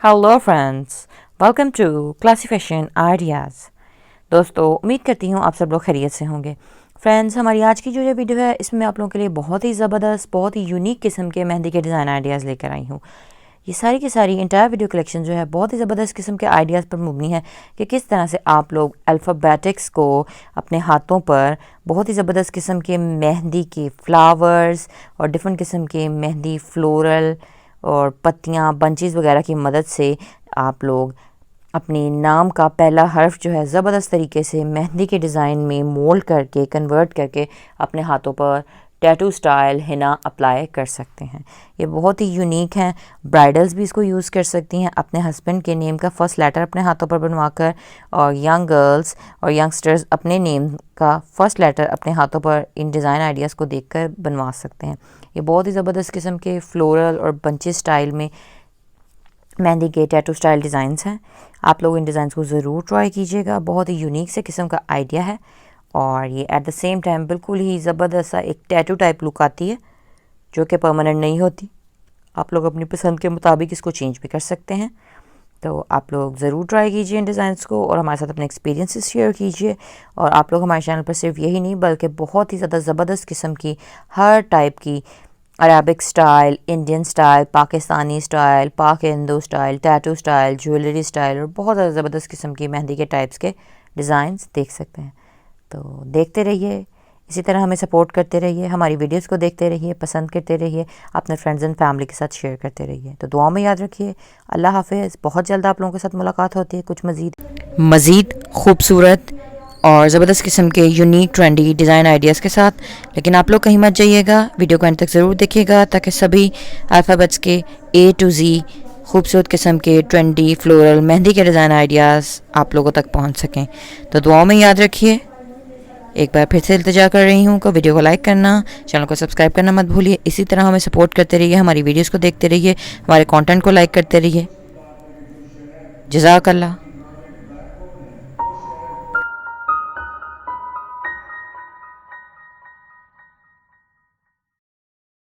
Hello friends, welcome to classification ideas. दोस्तों, उम्मीद करती हूँ आप सब लोग खैरियत से होंगे। फ्रेंड्स, हमारी आज की जो ये वीडियो है इसमें मैं आप लोगों के लिए बहुत ही ज़बरदस्त, बहुत ही यूनिक किस्म के मेहंदी के डिज़ाइन आइडियाज़ लेकर आई हूँ। ये सारी की सारी इंटायर वीडियो कलेक्शन जो है बहुत ही ज़बरदस्त किस्म के आइडियाज़ पर मबनी है कि किस तरह से आप लोग अल्फ़ाबेटिक्स को अपने हाथों पर बहुत ही ज़बरदस्त किस्म के मेहंदी के फ्लावर्स और डिफरेंट किस्म के मेहंदी फ्लोरल और पत्तियाँ बंचेस वगैरह की मदद से आप लोग अपने नाम का पहला हर्फ जो है ज़बरदस्त तरीके से मेहंदी के डिज़ाइन में मोल्ड करके कन्वर्ट करके अपने हाथों पर टैटू स्टाइल हिना अप्लाई कर सकते हैं। ये बहुत ही यूनिक है। ब्राइडल्स भी इसको यूज़ कर सकती हैं अपने हस्बैंड के नेम का फर्स्ट लेटर अपने हाथों पर बनवाकर, और यंग गर्ल्स और यंगस्टर्स अपने नेम का फर्स्ट लेटर अपने हाथों पर इन डिज़ाइन आइडियाज़ को देखकर बनवा सकते हैं। ये बहुत ही ज़बरदस्त किस्म के फ्लोरल और बंचेस स्टाइल में मेहंदी के टैटू स्टाइल डिज़ाइंस हैं। आप लोग इन डिज़ाइंस को ज़रूर ट्राई कीजिएगा। बहुत ही यूनिक से किस्म का आइडिया है और ये एट द सेम टाइम बिल्कुल ही ज़बरदस्त सा एक टैटू टाइप लुक आती है जो कि परमानेंट नहीं होती। आप लोग अपनी पसंद के मुताबिक इसको चेंज भी कर सकते हैं। तो आप लोग ज़रूर ट्राई कीजिए इन डिज़ाइंस को और हमारे साथ अपने एक्सपीरियंसेस शेयर कीजिए। और आप लोग हमारे चैनल पर सिर्फ यही नहीं बल्कि बहुत ही ज़्यादा ज़बरदस्त किस्म की हर टाइप की Arabic style, Indian style, Pakistani style, Pak Hindu style, tattoo style, jewellery style और बहुत ज़्यादा ज़बरदस्त किस्म की मेहंदी के टाइप्स के डिज़ाइंस देख सकते हैं। तो देखते रहिए, इसी तरह हमें सपोर्ट करते रहिए, हमारी वीडियोस को देखते रहिए, पसंद करते रहिए, अपने फ्रेंड्स एंड फैमिली के साथ शेयर करते रहिए। तो दुआ में याद रखिए। अल्लाह हाफिज़। बहुत जल्द आप लोगों के साथ मुलाकात होती है कुछ मज़ीद खूबसूरत और ज़बरदस्त किस्म के यूनिक ट्रेंडी डिज़ाइन आइडियाज़ के साथ। लेकिन आप लोग कहीं मत जाइएगा, वीडियो को अंत तक ज़रूर देखिएगा ताकि सभी अल्फ़ाबेट्स के A to Z खूबसूरत किस्म के ट्रेंडी फ्लोरल मेहंदी के डिज़ाइन आइडियाज़ आप लोगों तक पहुंच सकें। तो दुआओं में याद रखिए। एक बार फिर से इल्तिजा कर रही हूँ कि वीडियो को लाइक करना, चैनल को सब्सक्राइब करना मत भूलिए। इसी तरह हमें सपोर्ट करते रहिए, हमारी वीडियोज़ को देखते रहिए, हमारे कॉन्टेंट को लाइक करते रहिए। जज़ाकल्लाह।